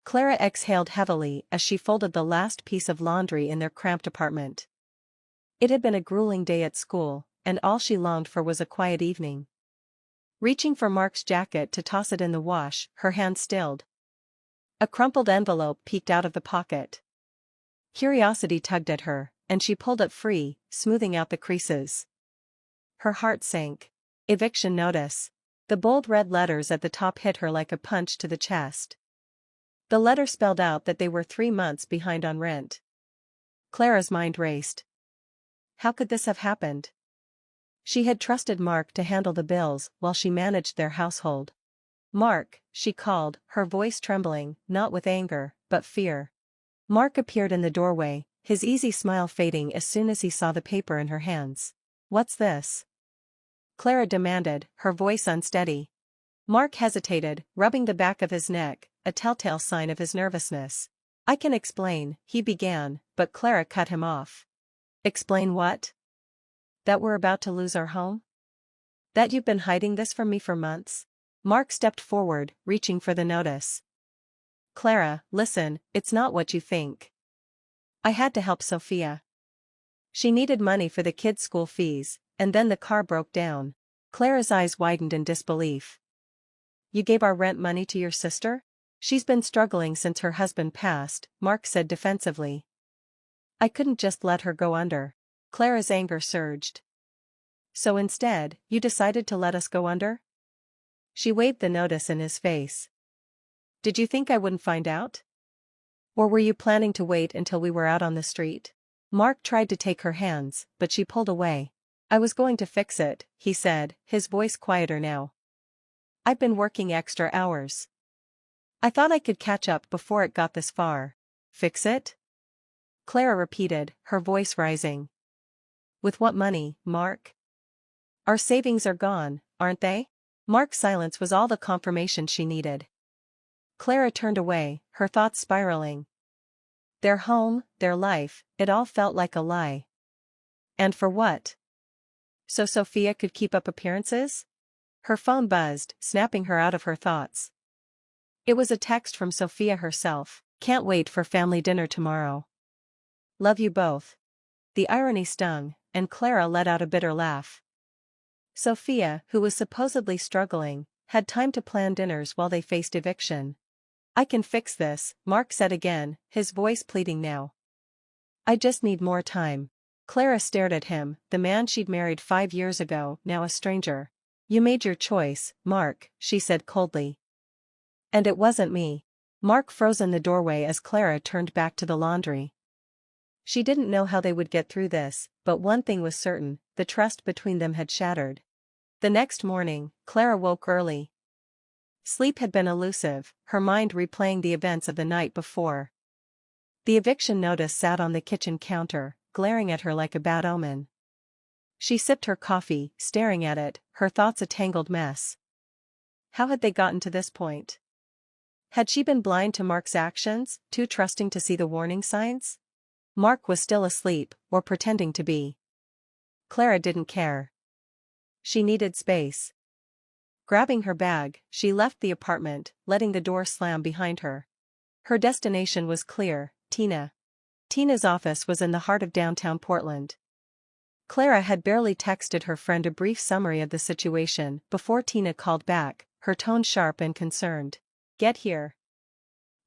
Clara exhaled heavily as she folded the last piece of laundry in their cramped apartment. It had been a grueling day at school, and all she longed for was a quiet evening. Reaching for Mark's jacket to toss it in the wash, her hand stilled. A crumpled envelope peeked out of the pocket. Curiosity tugged at her, and she pulled it free, smoothing out the creases. Her heart sank. Eviction notice. The bold red letters at the top hit her like a punch to the chest. The letter spelled out that they were 3 months behind on rent. Clara's mind raced. How could this have happened? She had trusted Mark to handle the bills while she managed their household. Mark, she called, her voice trembling, not with anger, but fear. Mark appeared in the doorway, his easy smile fading as soon as he saw the paper in her hands. What's this? Clara demanded, her voice unsteady. Mark hesitated, rubbing the back of his neck, a telltale sign of his nervousness. I can explain, he began, but Clara cut him off. Explain what? That we're about to lose our home? That you've been hiding this from me for months? Mark stepped forward, reaching for the notice. Clara, listen, it's not what you think. I had to help Sophia. She needed money for the kids' school fees, and then the car broke down. Clara's eyes widened in disbelief. You gave our rent money to your sister? She's been struggling since her husband passed, Mark said defensively. I couldn't just let her go under. Clara's anger surged. So instead, you decided to let us go under? She waved the notice in his face. Did you think I wouldn't find out? Or were you planning to wait until we were out on the street? Mark tried to take her hands, but she pulled away. I was going to fix it, he said, his voice quieter now. I've been working extra hours. I thought I could catch up before it got this far. Fix it? Clara repeated, her voice rising. With what money, Mark? Our savings are gone, aren't they? Mark's silence was all the confirmation she needed. Clara turned away, her thoughts spiraling. Their home, their life, it all felt like a lie. And for what? So Sophia could keep up appearances? Her phone buzzed, snapping her out of her thoughts. It was a text from Sophia herself. Can't wait for family dinner tomorrow. Love you both. The irony stung, and Clara let out a bitter laugh. Sophia, who was supposedly struggling, had time to plan dinners while they faced eviction. I can fix this, Mark said again, his voice pleading now. I just need more time. Clara stared at him, the man she'd married 5 years ago, now a stranger. You made your choice, Mark, she said coldly. And it wasn't me. Mark froze in the doorway as Clara turned back to the laundry. She didn't know how they would get through this, but one thing was certain, the trust between them had shattered. The next morning, Clara woke early. Sleep had been elusive, her mind replaying the events of the night before. The eviction notice sat on the kitchen counter, glaring at her like a bad omen. She sipped her coffee, staring at it, her thoughts a tangled mess. How had they gotten to this point? Had she been blind to Mark's actions, too trusting to see the warning signs? Mark was still asleep, or pretending to be. Clara didn't care. She needed space. Grabbing her bag, she left the apartment, letting the door slam behind her. Her destination was clear, Tina. Tina's office was in the heart of downtown Portland. Clara had barely texted her friend a brief summary of the situation before Tina called back, her tone sharp and concerned. Get here.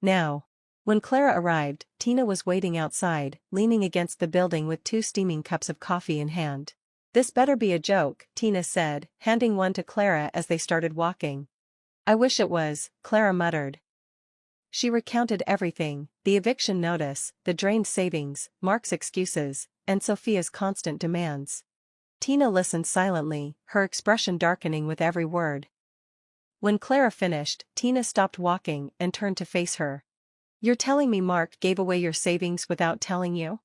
Now. When Clara arrived, Tina was waiting outside, leaning against the building with 2 steaming cups of coffee in hand. This better be a joke, Tina said, handing one to Clara as they started walking. I wish it was, Clara muttered. She recounted everything, the eviction notice, the drained savings, Mark's excuses, and Sophia's constant demands. Tina listened silently, her expression darkening with every word. When Clara finished, Tina stopped walking and turned to face her. You're telling me Mark gave away your savings without telling you?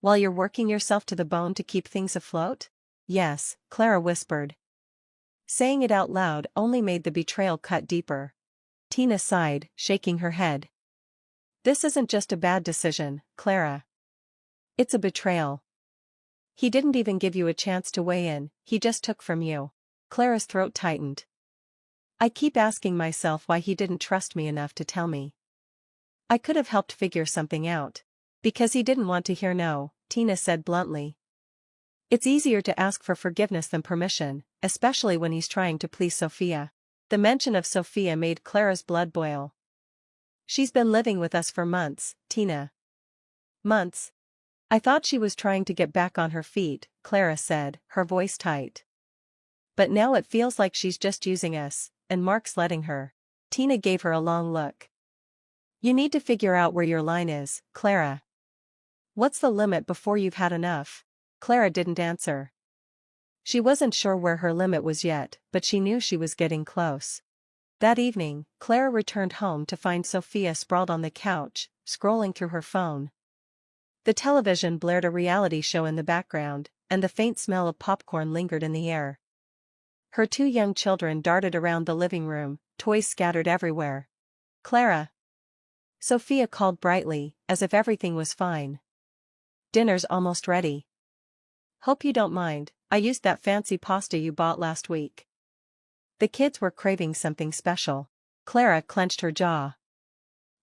While you're working yourself to the bone to keep things afloat? Yes, Clara whispered. Saying it out loud only made the betrayal cut deeper. Tina sighed, shaking her head. This isn't just a bad decision, Clara. It's a betrayal. He didn't even give you a chance to weigh in, he just took from you. Clara's throat tightened. I keep asking myself why he didn't trust me enough to tell me. I could have helped figure something out. Because he didn't want to hear no, Tina said bluntly. It's easier to ask for forgiveness than permission, especially when he's trying to please Sophia. The mention of Sophia made Clara's blood boil. She's been living with us for months, Tina. Months? I thought she was trying to get back on her feet, Clara said, her voice tight. But now it feels like she's just using us, and Mark's letting her. Tina gave her a long look. You need to figure out where your line is, Clara. What's the limit before you've had enough? Clara didn't answer. She wasn't sure where her limit was yet, but she knew she was getting close. That evening, Clara returned home to find Sophia sprawled on the couch, scrolling through her phone. The television blared a reality show in the background, and the faint smell of popcorn lingered in the air. Her 2 young children darted around the living room, toys scattered everywhere. Clara. Sophia called brightly, as if everything was fine. Dinner's almost ready. Hope you don't mind, I used that fancy pasta you bought last week. The kids were craving something special. Clara clenched her jaw.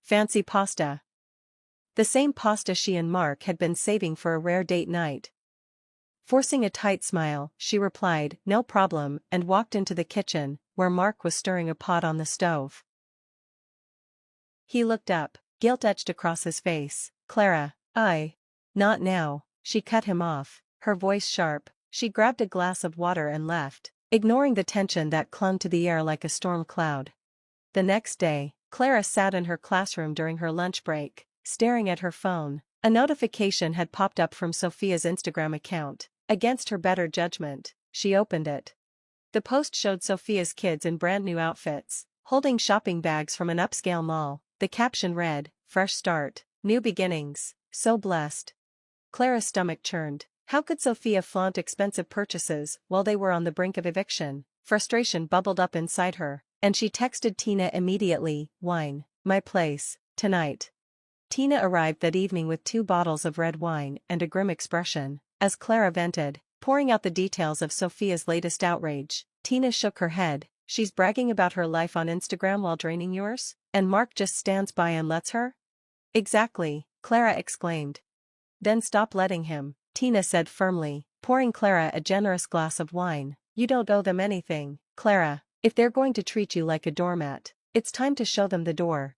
Fancy pasta. The same pasta she and Mark had been saving for a rare date night. Forcing a tight smile, she replied, no problem, and walked into the kitchen, where Mark was stirring a pot on the stove. He looked up, guilt etched across his face. Clara, not now, she cut him off, her voice sharp. She grabbed a glass of water and left, ignoring the tension that clung to the air like a storm cloud. The next day, Clara sat in her classroom during her lunch break, staring at her phone. A notification had popped up from Sophia's Instagram account. Against her better judgment, she opened it. The post showed Sophia's kids in brand new outfits, holding shopping bags from an upscale mall. The caption read, "Fresh start, new beginnings, so blessed." Clara's stomach churned. How could Sophia flaunt expensive purchases while they were on the brink of eviction? Frustration bubbled up inside her, and she texted Tina immediately, "Wine, my place, tonight." Tina arrived that evening with 2 bottles of red wine and a grim expression. As Clara vented, pouring out the details of Sophia's latest outrage, Tina shook her head. She's bragging about her life on Instagram while draining yours? And Mark just stands by and lets her? Exactly, Clara exclaimed. Then stop letting him, Tina said firmly, pouring Clara a generous glass of wine. You don't owe them anything, Clara. If they're going to treat you like a doormat, it's time to show them the door.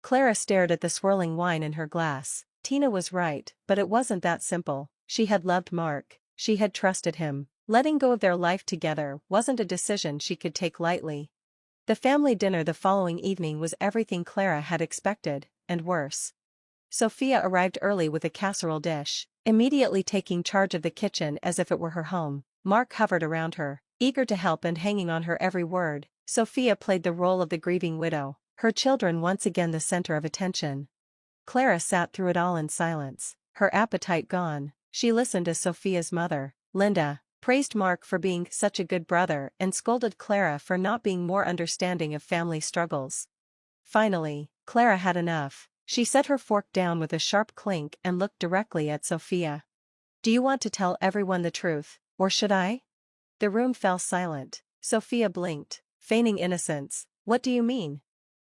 Clara stared at the swirling wine in her glass. Tina was right, but it wasn't that simple. She had loved Mark. She had trusted him. Letting go of their life together wasn't a decision she could take lightly. The family dinner the following evening was everything Clara had expected, and worse. Sophia arrived early with a casserole dish, immediately taking charge of the kitchen as if it were her home. Mark hovered around her, eager to help and hanging on her every word. Sophia played the role of the grieving widow, her children once again the center of attention. Clara sat through it all in silence, her appetite gone. She listened as Sophia's mother, Linda, praised Mark for being such a good brother and scolded Clara for not being more understanding of family struggles. Finally, Clara had enough. She set her fork down with a sharp clink and looked directly at Sophia. Do you want to tell everyone the truth, or should I? The room fell silent. Sophia blinked, feigning innocence. What do you mean?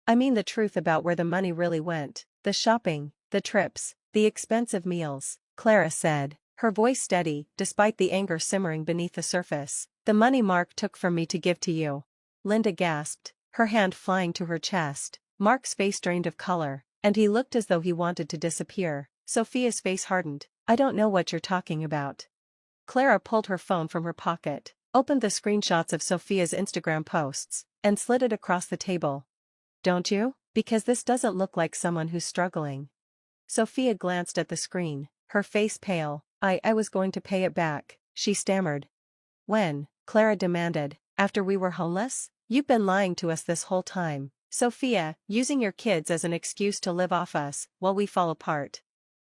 I mean the truth about where the money really went, the shopping, the trips, the expensive meals, Clara said, her voice steady, despite the anger simmering beneath the surface. The money Mark took from me to give to you. Linda gasped, her hand flying to her chest. Mark's face drained of color, and he looked as though he wanted to disappear. Sophia's face hardened. I don't know what you're talking about. Clara pulled her phone from her pocket, opened the screenshots of Sophia's Instagram posts, and slid it across the table. Don't you? Because this doesn't look like someone who's struggling. Sophia glanced at the screen, her face pale. I was going to pay it back, she stammered. When? Clara demanded. After we were homeless? You've been lying to us this whole time, Sophia, using your kids as an excuse to live off us while we fall apart.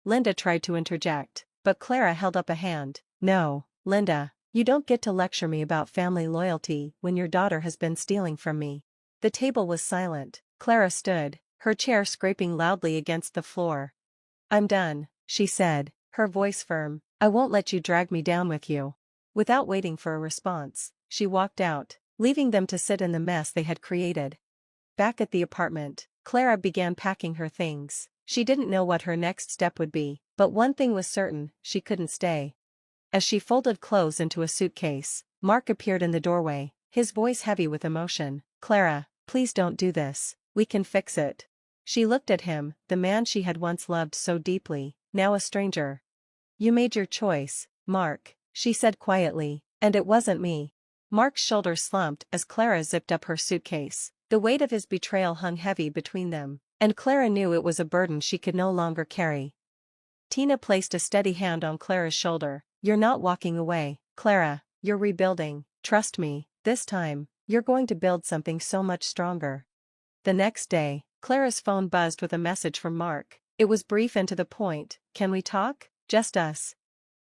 Linda tried to interject, but Clara held up a hand. No, Linda, you don't get to lecture me about family loyalty when your daughter has been stealing from me. The table was silent. Clara stood, her chair scraping loudly against the floor. I'm done, she said, her voice firm. I won't let you drag me down with you. Without waiting for a response, she walked out, leaving them to sit in the mess they had created. Back at the apartment, Clara began packing her things. She didn't know what her next step would be, but one thing was certain, she couldn't stay. As she folded clothes into a suitcase, Mark appeared in the doorway, his voice heavy with emotion. "Clara, please don't do this, we can fix it." She looked at him, the man she had once loved so deeply, now a stranger. "You made your choice, Mark," she said quietly, "and it wasn't me." Mark's shoulders slumped as Clara zipped up her suitcase. The weight of his betrayal hung heavy between them, and Clara knew it was a burden she could no longer carry. Tina placed a steady hand on Clara's shoulder. "You're not walking away, Clara, you're rebuilding. Trust me, this time, you're going to build something so much stronger." The next day, Clara's phone buzzed with a message from Mark. It was brief and to the point. "Can we talk? Just us."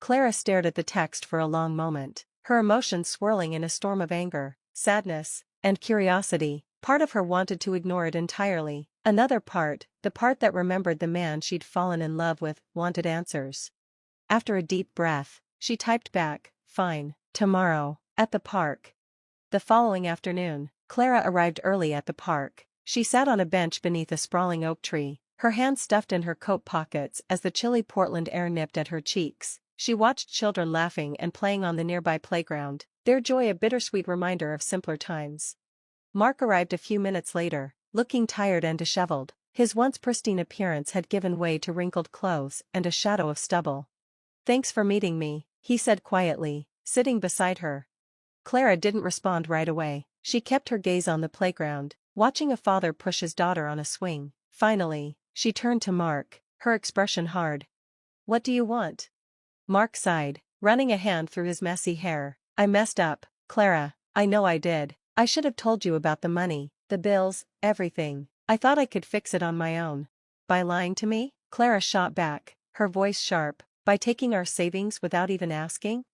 Clara stared at the text for a long moment, her emotions swirling in a storm of anger, sadness, and curiosity. Part of her wanted to ignore it entirely. Another part, the part that remembered the man she'd fallen in love with, wanted answers. After a deep breath, she typed back, "Fine, tomorrow, at the park." The following afternoon, Clara arrived early at the park. She sat on a bench beneath a sprawling oak tree, her hands stuffed in her coat pockets as the chilly Portland air nipped at her cheeks. She watched children laughing and playing on the nearby playground, their joy a bittersweet reminder of simpler times. Mark arrived a few minutes later, looking tired and disheveled. His once pristine appearance had given way to wrinkled clothes and a shadow of stubble. "Thanks for meeting me," he said quietly, sitting beside her. Clara didn't respond right away. She kept her gaze on the playground, watching a father push his daughter on a swing. Finally, she turned to Mark, her expression hard. "What do you want?" Mark sighed, running a hand through his messy hair. "I messed up, Clara, I know I did. I should have told you about the money, the bills, everything. I thought I could fix it on my own." "By lying to me?" Clara shot back, her voice sharp. "By taking our savings without even asking?"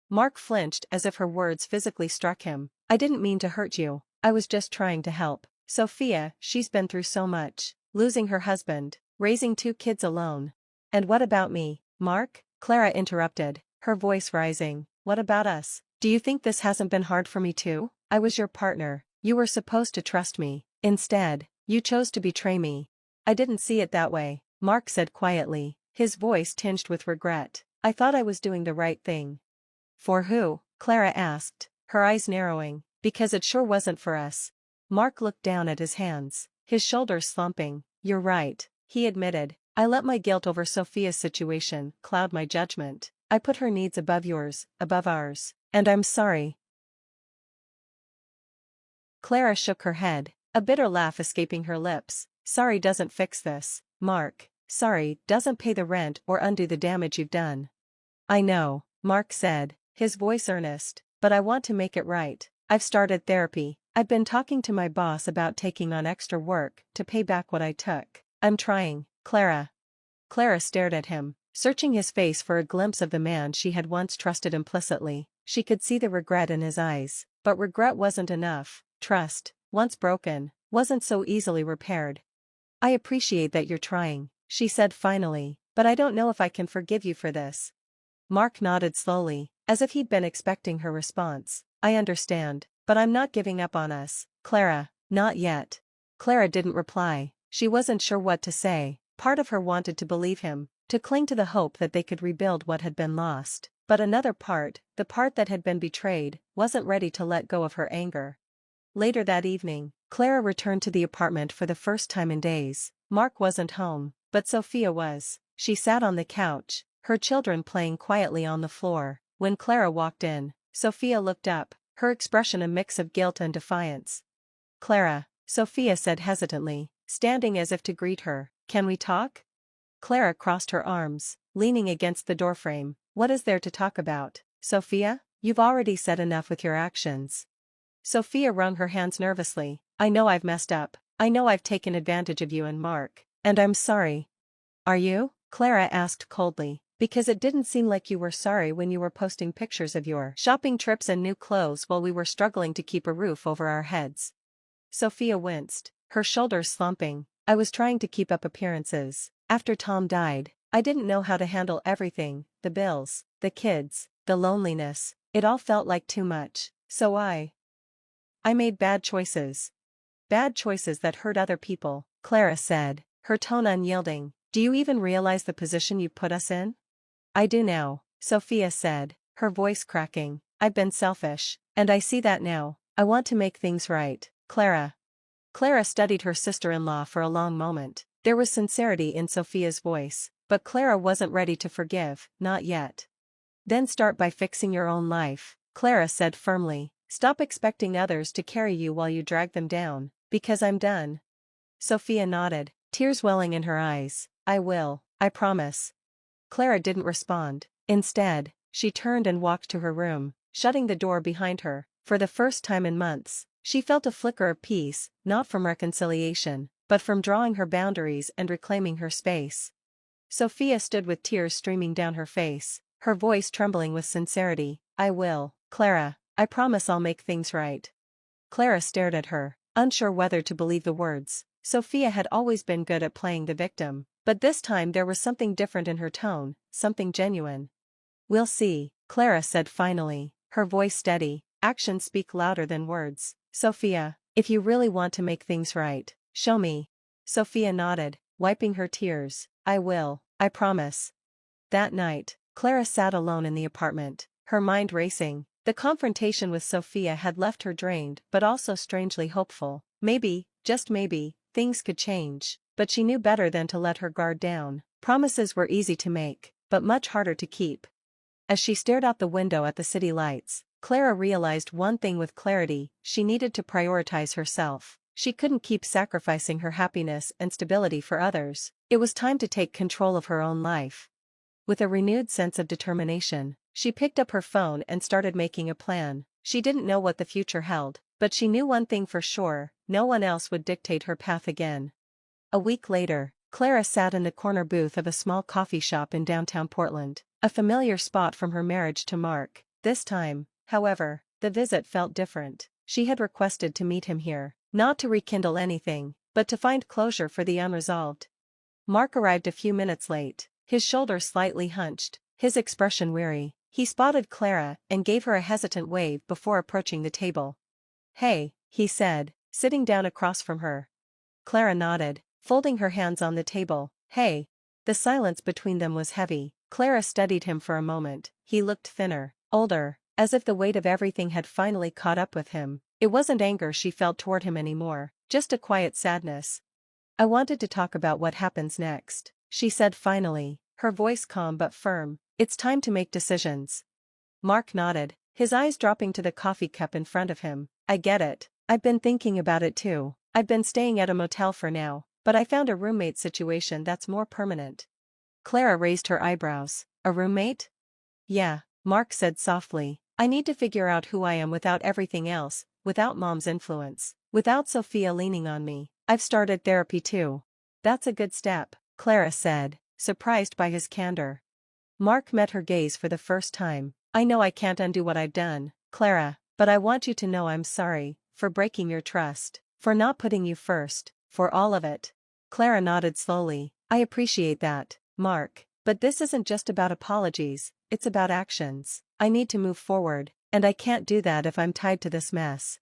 Mark flinched as if her words physically struck him. "I didn't mean to hurt you, I was just trying to help. Sophia, she's been through so much, losing her husband, raising 2 kids alone." "And what about me, Mark?" Clara interrupted, her voice rising. "What about us? Do you think this hasn't been hard for me too? I was your partner, you were supposed to trust me. Instead, you chose to betray me." "I didn't see it that way," Mark said quietly, his voice tinged with regret. "I thought I was doing the right thing." "For who?" Clara asked, her eyes narrowing. "Because it sure wasn't for us." Mark looked down at his hands, his shoulders slumping. "You're right," he admitted. "I let my guilt over Sophia's situation cloud my judgment. I put her needs above yours, above ours. And I'm sorry." Clara shook her head, a bitter laugh escaping her lips. "Sorry doesn't fix this, Mark. Sorry doesn't pay the rent or undo the damage you've done." "I know," Mark said, his voice earnest, "but I want to make it right. I've started therapy. I've been talking to my boss about taking on extra work to pay back what I took. I'm trying, Clara." Clara stared at him, searching his face for a glimpse of the man she had once trusted implicitly. She could see the regret in his eyes, but regret wasn't enough. Trust, once broken, wasn't so easily repaired. "I appreciate that you're trying," she said finally, "but I don't know if I can forgive you for this." Mark nodded slowly, as if he'd been expecting her response. "I understand, but I'm not giving up on us, Clara, not yet." Clara didn't reply. She wasn't sure what to say. Part of her wanted to believe him, to cling to the hope that they could rebuild what had been lost. But another part, the part that had been betrayed, wasn't ready to let go of her anger. Later that evening, Clara returned to the apartment for the first time in days. Mark wasn't home, but Sophia was. She sat on the couch, her children playing quietly on the floor. When Clara walked in, Sophia looked up, her expression a mix of guilt and defiance. "Clara," Sophia said hesitantly, standing as if to greet her, "can we talk?" Clara crossed her arms, leaning against the doorframe. "What is there to talk about, Sophia? You've already said enough with your actions." Sophia wrung her hands nervously. "I know I've messed up. I know I've taken advantage of you and Mark. And I'm sorry." "Are you?" Clara asked coldly, "because it didn't seem like you were sorry when you were posting pictures of your shopping trips and new clothes while we were struggling to keep a roof over our heads." Sophia winced, her shoulders slumping. "I was trying to keep up appearances. After Tom died, I didn't know how to handle everything, the bills, the kids, the loneliness. It all felt like too much. So I made bad choices. Bad choices that hurt other people." Clara said, her tone unyielding. Do you even realize the position you've put us in? I do now, Sophia said, her voice cracking. I've been selfish, and I see that now. I want to make things right, Clara. Clara studied her sister-in-law for a long moment. There was sincerity in Sophia's voice, but Clara wasn't ready to forgive, not yet. Then start by fixing your own life, Clara said firmly. Stop expecting others to carry you while you drag them down, because I'm done. Sophia nodded, tears welling in her eyes. I will, I promise. Clara didn't respond. Instead, she turned and walked to her room, shutting the door behind her. For the first time in months, she felt a flicker of peace, not from reconciliation, but from drawing her boundaries and reclaiming her space. Sophia stood with tears streaming down her face, her voice trembling with sincerity. I will, Clara, I promise I'll make things right. Clara stared at her, unsure whether to believe the words. Sophia had always been good at playing the victim, but this time there was something different in her tone, something genuine. We'll see, Clara said finally, her voice steady. Actions speak louder than words. Sophia, if you really want to make things right, show me. Sophia nodded, wiping her tears. I will, I promise. That night, Clara sat alone in the apartment, her mind racing. The confrontation with Sophia had left her drained but also strangely hopeful. Maybe, just maybe, things could change, but she knew better than to let her guard down. Promises were easy to make, but much harder to keep. As she stared out the window at the city lights, Clara realized one thing with clarity: she needed to prioritize herself. She couldn't keep sacrificing her happiness and stability for others. It was time to take control of her own life. With a renewed sense of determination, she picked up her phone and started making a plan. She didn't know what the future held, but she knew one thing for sure: no one else would dictate her path again. A week later, Clara sat in the corner booth of a small coffee shop in downtown Portland, a familiar spot from her marriage to Mark. This time, however, the visit felt different. She had requested to meet him here, not to rekindle anything, but to find closure for the unresolved. Mark arrived a few minutes late, his shoulders slightly hunched, his expression weary. He spotted Clara and gave her a hesitant wave before approaching the table. Hey, he said, sitting down across from her. Clara nodded, folding her hands on the table. Hey. The silence between them was heavy. Clara studied him for a moment. He looked thinner, older, as if the weight of everything had finally caught up with him. It wasn't anger she felt toward him anymore, just a quiet sadness. I wanted to talk about what happens next, she said finally, her voice calm but firm. It's time to make decisions. Mark nodded, his eyes dropping to the coffee cup in front of him. I get it. I've been thinking about it too. I've been staying at a motel for now, but I found a roommate situation that's more permanent. Clara raised her eyebrows. A roommate? Yeah, Mark said softly. I need to figure out who I am without everything else, without Mom's influence, without Sophia leaning on me. I've started therapy too. That's a good step, Clara said, surprised by his candor. Mark met her gaze for the first time. I know I can't undo what I've done, Clara, but I want you to know I'm sorry, for breaking your trust, for not putting you first, for all of it. Clara nodded slowly. I appreciate that, Mark, but this isn't just about apologies, it's about actions. I need to move forward, and I can't do that if I'm tied to this mess.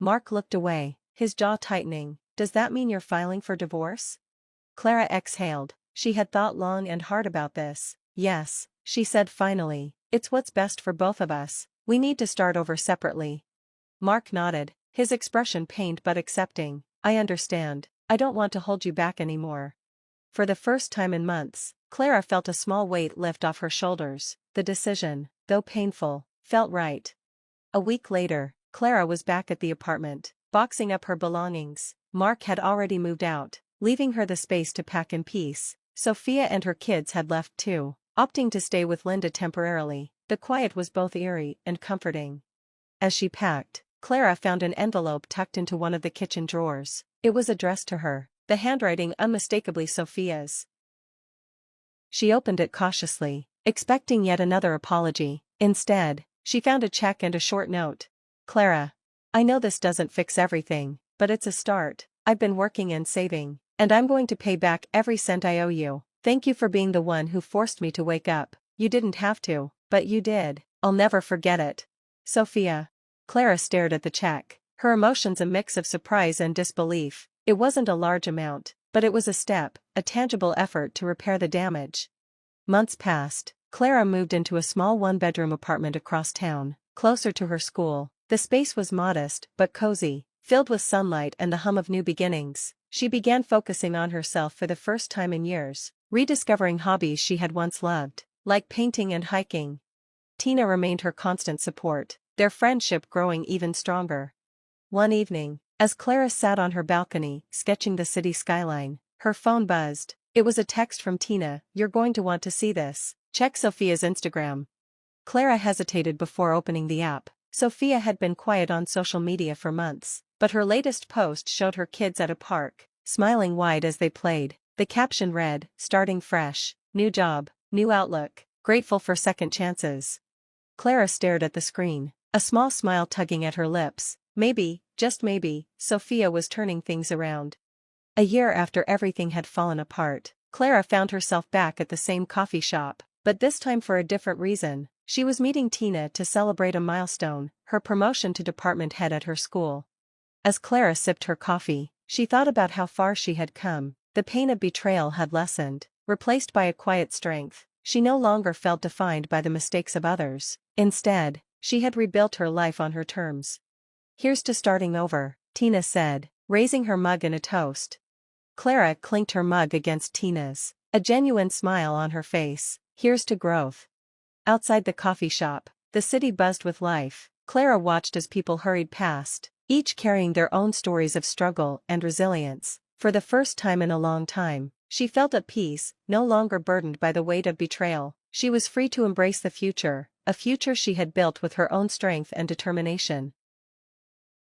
Mark looked away, his jaw tightening. Does that mean you're filing for divorce? Clara exhaled. She had thought long and hard about this. Yes, she said finally, it's what's best for both of us. We need to start over separately. Mark nodded, his expression pained but accepting. I understand. I don't want to hold you back anymore. For the first time in months, Clara felt a small weight lift off her shoulders. The decision, though painful, felt right. A week later, Clara was back at the apartment, boxing up her belongings. Mark had already moved out, leaving her the space to pack in peace. Sophia and her kids had left too, opting to stay with Linda temporarily. The quiet was both eerie and comforting. As she packed, Clara found an envelope tucked into one of the kitchen drawers. It was addressed to her, the handwriting unmistakably Sophia's. She opened it cautiously, expecting yet another apology. Instead, she found a check and a short note. Clara, I know this doesn't fix everything, but it's a start. I've been working and saving, and I'm going to pay back every cent I owe you. Thank you for being the one who forced me to wake up. You didn't have to, but you did. I'll never forget it. Sophia. Clara stared at the check, her emotions a mix of surprise and disbelief. It wasn't a large amount, but it was a step, a tangible effort to repair the damage. Months passed. Clara moved into a small one-bedroom apartment across town, closer to her school. The space was modest, but cozy, filled with sunlight and the hum of new beginnings. She began focusing on herself for the first time in years, rediscovering hobbies she had once loved, like painting and hiking. Tina remained her constant support, their friendship growing even stronger. One evening, as Clara sat on her balcony, sketching the city skyline, her phone buzzed. It was a text from Tina. "You're going to want to see this. Check Sophia's Instagram." Clara hesitated before opening the app. Sophia had been quiet on social media for months, but her latest post showed her kids at a park, smiling wide as they played. The caption read, "Starting fresh, new job, new outlook, grateful for second chances." Clara stared at the screen, a small smile tugging at her lips. Maybe, just maybe, Sophia was turning things around. A year after everything had fallen apart, Clara found herself back at the same coffee shop, but this time for a different reason. She was meeting Tina to celebrate a milestone, her promotion to department head at her school. As Clara sipped her coffee, she thought about how far she had come. The pain of betrayal had lessened, replaced by a quiet strength. She no longer felt defined by the mistakes of others. Instead, she had rebuilt her life on her terms. "Here's to starting over," Tina said, raising her mug in a toast. Clara clinked her mug against Tina's, a genuine smile on her face. "Here's to growth." Outside the coffee shop, the city buzzed with life. Clara watched as people hurried past, each carrying their own stories of struggle and resilience. For the first time in a long time, she felt at peace, no longer burdened by the weight of betrayal. She was free to embrace the future, a future she had built with her own strength and determination.